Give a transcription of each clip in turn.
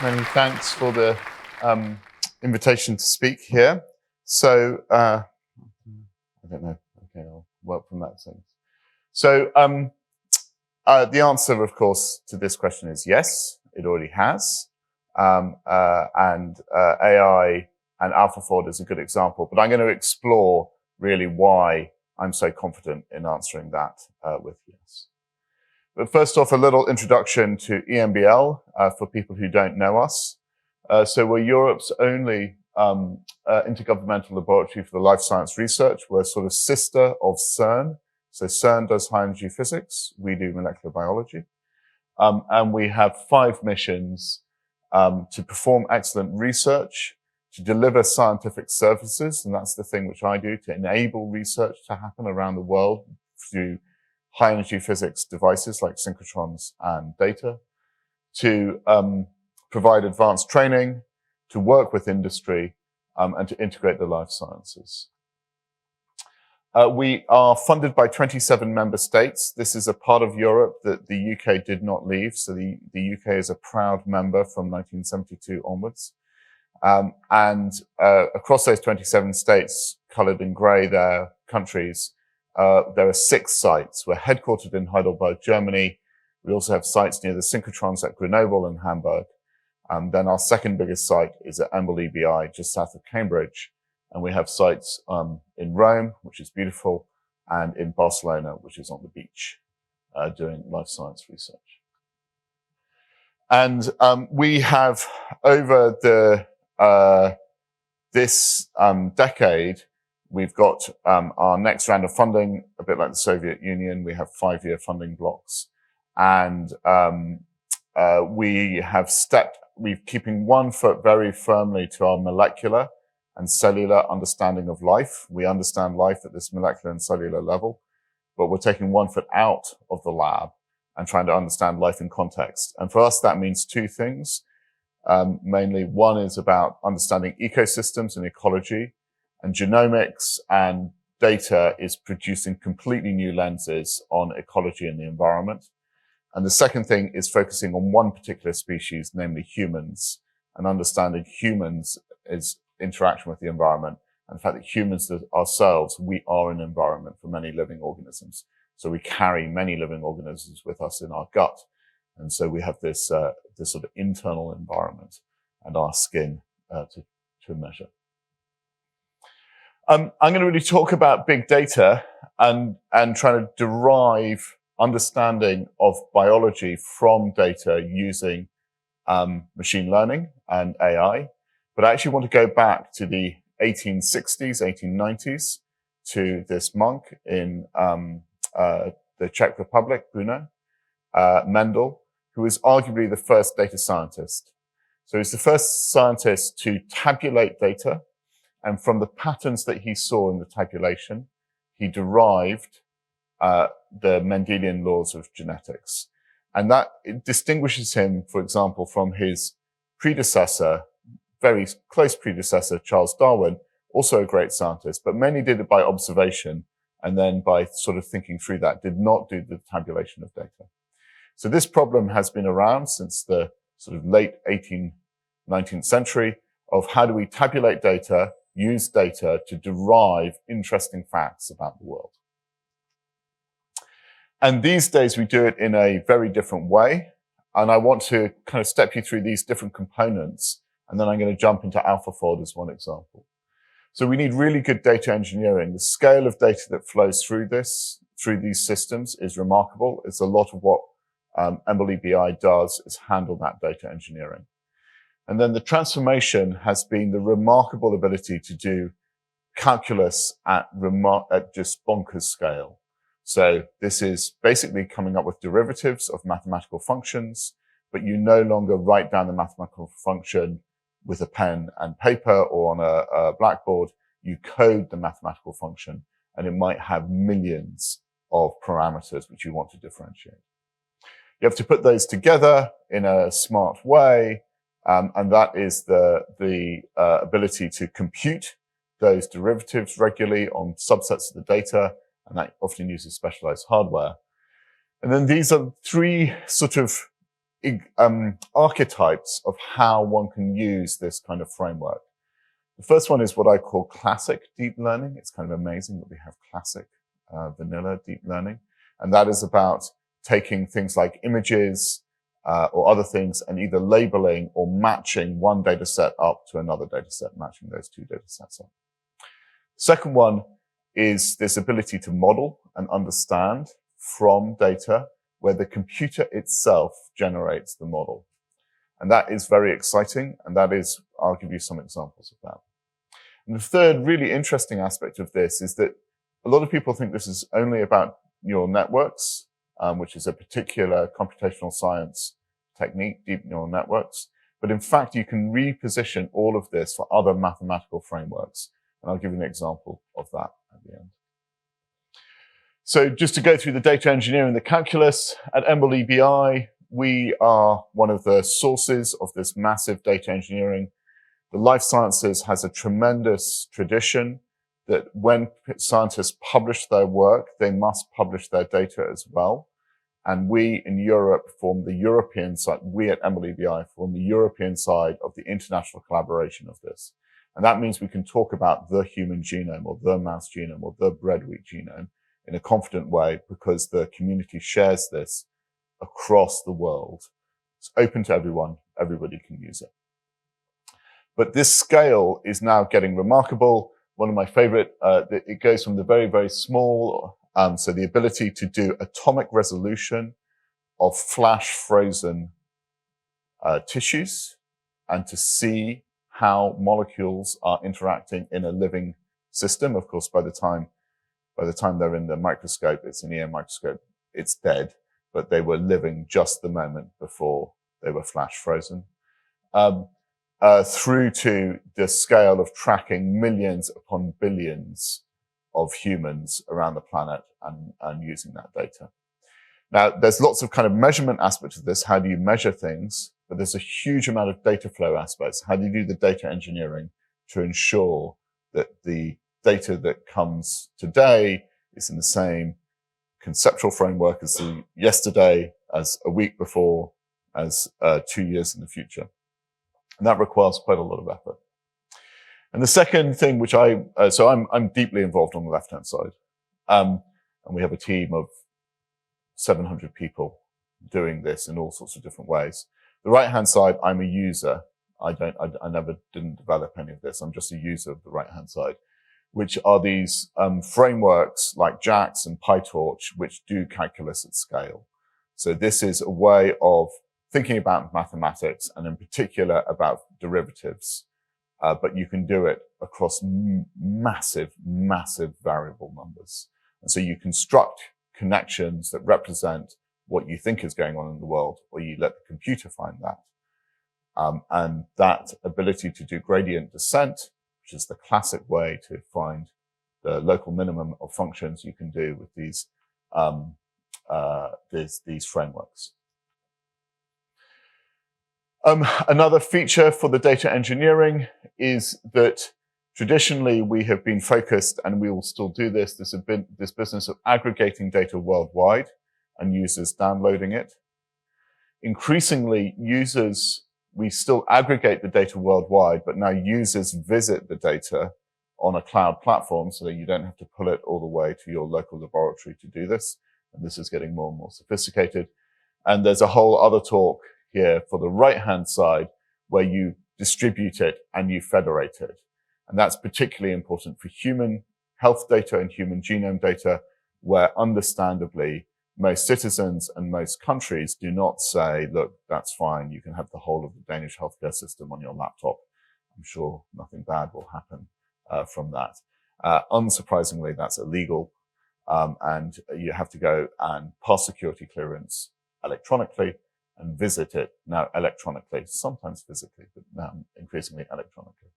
Many thanks for the invitation to speak here. So, I don't know. Okay, I'll work from that sense. So, the answer, of course, to this question is yes, it already has. AI and AlphaFold is a good example, but I'm going to explore really why I'm so confident in answering that with yes. But first off, a little introduction to EMBL for people who don't know us. So we're Europe's only intergovernmental laboratory for the life science research. We're sort of sister of CERN. So CERN does high energy physics. We do molecular biology. And we have 5 missions to perform excellent research, to deliver scientific services, and that's the thing which I do, to enable research to happen around the world through high energy physics devices like synchrotrons and data, to provide advanced training, to work with industry, and to integrate the life sciences. We are funded by 27 member states. This is a part of Europe that the UK did not leave. So the UK is a proud member from 1972 onwards. Across those 27 states, colored in gray, their countries, there are 6 sites. We're headquartered in Heidelberg, Germany. We also have sites near the synchrotrons at Grenoble and Hamburg. Then our second biggest site is at EMBL-EBI, just south of Cambridge. And we have sites in Rome, which is beautiful, and in Barcelona, which is on the beach, doing life science research. And we have, over this decade, we've got our next round of funding, a bit like the Soviet Union. We have 5-year funding blocks. And we're keeping one foot very firmly to our molecular and cellular understanding of life. We understand life at this molecular and cellular level, but we're taking one foot out of the lab and trying to understand life in context. And for us, that means 2 things. Mainly, one is about understanding ecosystems and ecology, and genomics and data is producing completely new lenses on ecology and the environment. And the second thing is focusing on one particular species, namely humans, and understanding humans' interaction with the environment, and the fact that humans ourselves, we are an environment for many living organisms. So we carry many living organisms with us in our gut. And so we have this sort of internal environment and our skin to measure. I'm going to really talk about big data and trying to derive understanding of biology from data using machine learning and AI. But I actually want to go back to the 1860s, 1890s, to this monk in the Czech Republic, Brno, Mendel, who was arguably the first data scientist. So he's the first scientist to tabulate data, and from the patterns that he saw in the tabulation, he derived the Mendelian laws of genetics. And that distinguishes him, for example, from his predecessor, very close predecessor, Charles Darwin, also a great scientist, but mainly did it by observation, and then by sort of thinking through that, did not do the tabulation of data. So this problem has been around since the sort of late 19th century of how do we tabulate data, use data to derive interesting facts about the world. And these days we do it in a very different way. And I want to kind of step you through these different components, and then I'm going to jump into AlphaFold as one example. So we need really good data engineering. The scale of data that flows through these systems is remarkable. It's a lot of what EMBL-EBI does is handle that data engineering. And then the transformation has been the remarkable ability to do calculus at just bonkers scale. So this is basically coming up with derivatives of mathematical functions, but you no longer write down the mathematical function with a pen and paper or on a blackboard. You code the mathematical function, and it might have millions of parameters which you want to differentiate. You have to put those together in a smart way, and that is the ability to compute those derivatives regularly on subsets of the data, and that often uses specialized hardware. And then these are 3 sort of archetypes of how one can use this kind of framework. The first one is what I call classic deep learning. It's kind of amazing that we have classic vanilla deep learning. And that is about taking things like images or other things and either labeling or matching one data set up to another data set, matching those two data sets up. Second one is this ability to model and understand from data where the computer itself generates the model. And that is very exciting. And that is, I'll give you some examples of that. And the third really interesting aspect of this is that a lot of people think this is only about neural networks, which is a particular computational science technique, deep neural networks. But in fact, you can reposition all of this for other mathematical frameworks. And I'll give you an example of that at the end. So just to go through the data engineering, the calculus at EMBL-EBI, we are one of the sources of this massive data engineering. The life sciences has a tremendous tradition that when scientists publish their work, they must publish their data as well. And we in Europe form the European side, we at EMBL-EBI form the European side of the international collaboration of this. And that means we can talk about the human genome or the mouse genome or the bread wheat genome in a confident way because the community shares this across the world. It's open to everyone. Everybody can use it. But this scale is now getting remarkable. One of my favorite, it goes from the very, very small, so the ability to do atomic resolution of flash frozen tissues and to see how molecules are interacting in a living system. Of course, by the time they're in the microscope, it's an EM microscope, it's dead, but they were living just the moment before they were flash frozen. Through to the scale of tracking millions upon billions of humans around the planet and using that data. Now, there's lots of kind of measurement aspects of this. How do you measure things? But there's a huge amount of data flow aspects. How do you do the data engineering to ensure that the data that comes today is in the same conceptual framework as the yesterday, as a week before, as 2 years in the future? And that requires quite a lot of effort. And the second thing, which I'm deeply involved on the left-hand side. And we have a team of 700 people doing this in all sorts of different ways. The right-hand side, I'm a user. I didn't develop any of this. I'm just a user of the right-hand side, which are these frameworks like JAX and PyTorch, which do calculus at scale. So this is a way of thinking about mathematics and in particular about derivatives. But you can do it across massive, massive variable numbers. And so you construct connections that represent what you think is going on in the world, or you let the computer find that. And that ability to do gradient descent, which is the classic way to find the local minimum of functions you can do with these frameworks. Another feature for the data engineering is that traditionally we have been focused, and we will still do this business of aggregating data worldwide and users downloading it. Increasingly, we still aggregate the data worldwide, but now users visit the data on a cloud platform so that you don't have to pull it all the way to your local laboratory to do this. And this is getting more and more sophisticated. And there's a whole other talk here for the right-hand side where you distribute it and you federate it. And that's particularly important for human health data and human genome data, where understandably most citizens and most countries do not say, look, that's fine, you can have the whole of the Danish healthcare system on your laptop. I'm sure nothing bad will happen from that. Unsurprisingly, that's illegal. And you have to go and pass security clearance electronically and visit it now electronically, sometimes physically, but now increasingly electronically.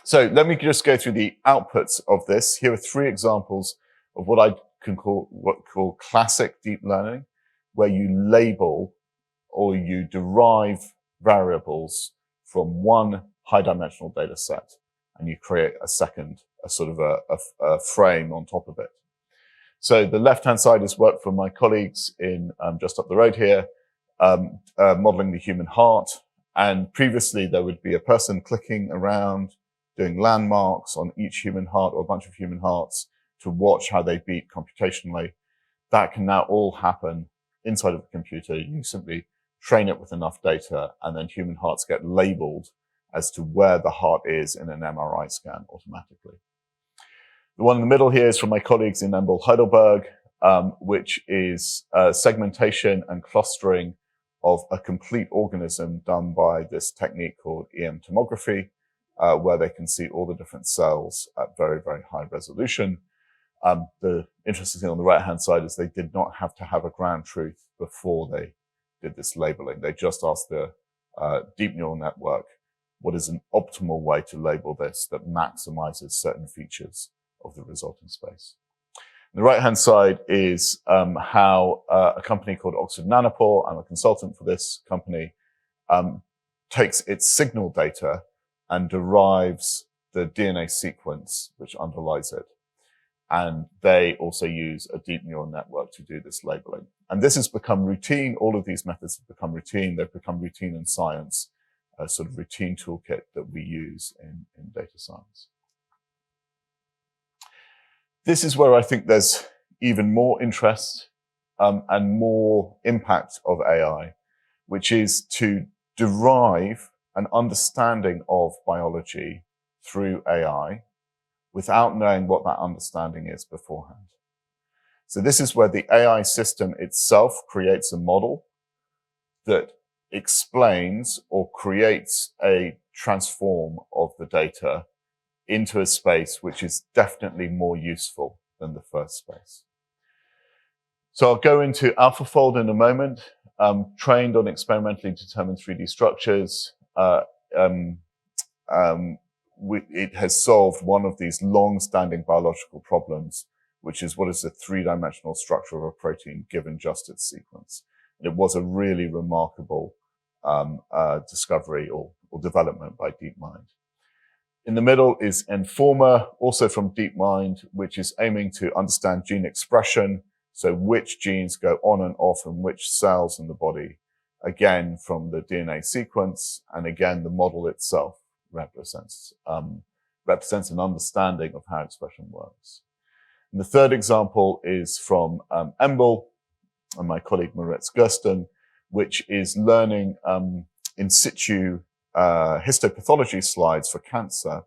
So let me just go through the outputs of this. Here are 3 examples of what I can call classic deep learning, where you label or you derive variables from one high-dimensional data set, and you create a second, a sort of a frame on top of it. So the left-hand side is work from my colleagues in just up the road here, modeling the human heart. And previously there would be a person clicking around, doing landmarks on each human heart or a bunch of human hearts to watch how they beat computationally. That can now all happen inside of the computer. You simply train it with enough data, and then human hearts get labeled as to where the heart is in an MRI scan automatically. The one in the middle here is from my colleagues in EMBL Heidelberg, which is segmentation and clustering of a complete organism done by this technique called EM tomography, where they can see all the different cells at very, very high resolution. The interesting thing on the right-hand side is they did not have to have a ground truth before they did this labeling. They just asked the deep neural network, what is an optimal way to label this that maximizes certain features of the resulting space. On the right-hand side is how a company called Oxford Nanopore, I'm a consultant for this company, takes its signal data and derives the DNA sequence which underlies it. And they also use a deep neural network to do this labeling. And this has become routine. All of these methods have become routine. They've become routine in science, a sort of routine toolkit that we use in data science. This is where I think there's even more interest and more impact of AI, which is to derive an understanding of biology through AI without knowing what that understanding is beforehand. So this is where the AI system itself creates a model that explains or creates a transform of the data into a space which is definitely more useful than the first space. So I'll go into AlphaFold in a moment, trained on experimentally determined 3D structures. It has solved one of these long-standing biological problems, which is what is the three-dimensional structure of a protein given just its sequence. And it was a really remarkable discovery or development by DeepMind. In the middle is Informer, also from DeepMind, which is aiming to understand gene expression, so which genes go on and off in which cells in the body, again from the DNA sequence, and again the model itself represents an understanding of how expression works. And the third example is from EMBL and my colleague Moritz Gersten, which is learning in situ histopathology slides for cancer,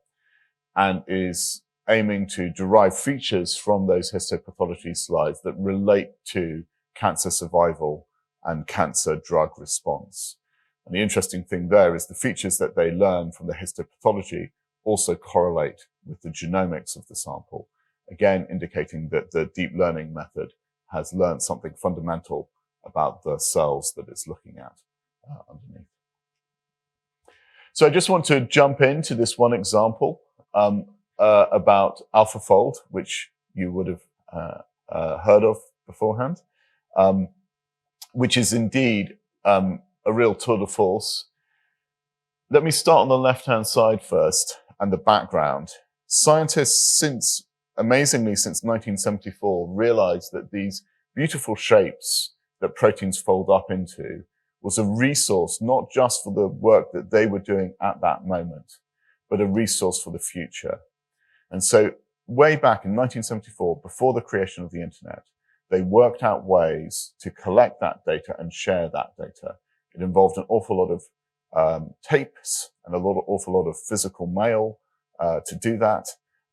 and is aiming to derive features from those histopathology slides that relate to cancer survival and cancer drug response. And the interesting thing there is the features that they learn from the histopathology also correlate with the genomics of the sample, again indicating that the deep learning method has learned something fundamental about the cells that it's looking at underneath. So I just want to jump into this one example about AlphaFold, which you would have heard of beforehand, which is indeed a real tour de force. Let me start on the left-hand side first and the background. Scientists, amazingly since 1974, realized that these beautiful shapes that proteins fold up into was a resource not just for the work that they were doing at that moment, but a resource for the future. And so way back in 1974, before the creation of the internet, they worked out ways to collect that data and share that data. It involved an awful lot of tapes and awful lot of physical mail to do that,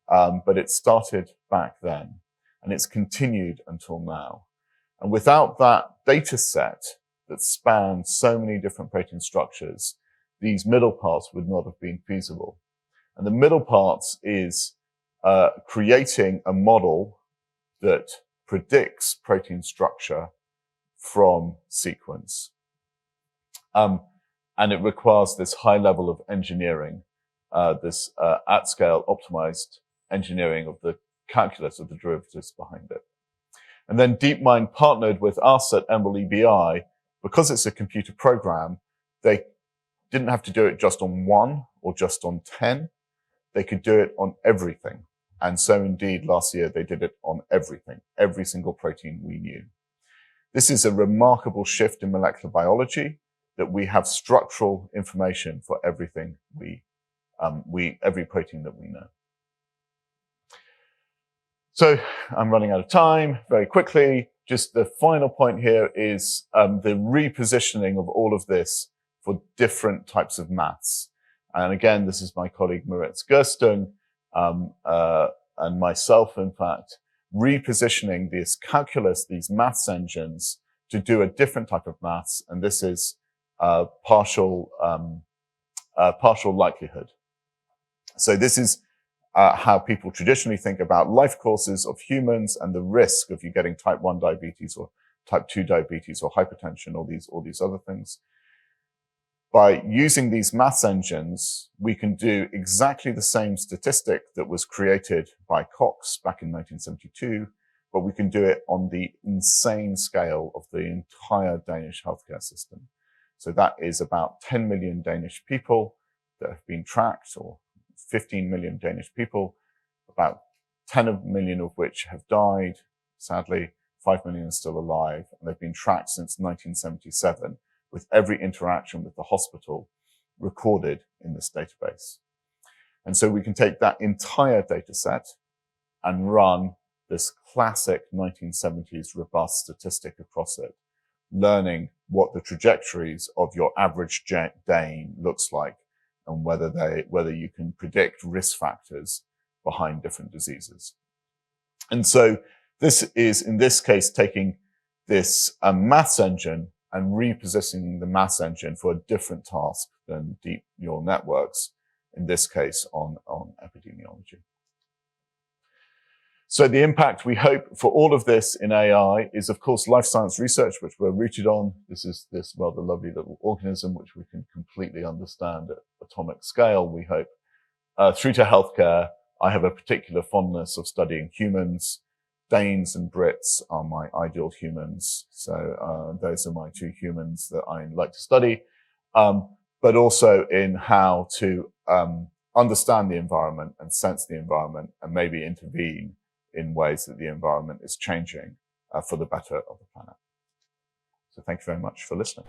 but it started back then, and it's continued until now. And without that data set that spanned so many different protein structures, these middle parts would not have been feasible. And the middle parts is creating a model that predicts protein structure from sequence. And it requires this high level of engineering, this at-scale optimized engineering of the calculus of the derivatives behind it. And then DeepMind partnered with us at EMBL-EBI. Because it's a computer program, they didn't have to do it just on 1 or just on 10. They could do it on everything. And so indeed, last year, they did it on everything, every single protein we knew. This is a remarkable shift in molecular biology, that we have structural information for everything every protein that we know. So I'm running out of time very quickly. Just the final point here is the repositioning of all of this for different types of maths. And again, this is my colleague Moritz Gerstung and myself, in fact, repositioning this calculus, these maths engines, to do a different type of maths. And this is partial likelihood. So this is how people traditionally think about life courses of humans and the risk of you getting type 1 diabetes or type 2 diabetes or hypertension, or these other things. By using these maths engines, we can do exactly the same statistic that was created by Cox back in 1972, but we can do it on the insane scale of the entire Danish healthcare system. So that is about 10 million Danish people that have been tracked, or 15 million Danish people, about 10 million of which have died. Sadly, 5 million are still alive, and they've been tracked since 1977, with every interaction with the hospital recorded in this database. And so we can take that entire data set and run this classic 1970s robust statistic across it, learning what the trajectories of your average Dane looks like, and whether you can predict risk factors behind different diseases. And so this is, in this case, taking this maths engine and repositioning the maths engine for a different task than deep neural networks, in this case on epidemiology. So the impact we hope for all of this in AI is, of course, life science research, which we're rooted on. This is this rather lovely little organism, which we can completely understand at atomic scale, we hope. Through to healthcare, I have a particular fondness of studying humans. Danes and Brits are my ideal humans. So those are my two humans that I like to study, but also in how to understand the environment and sense the environment and maybe intervene in ways that the environment is changing for the better of the planet. So thank you very much for listening.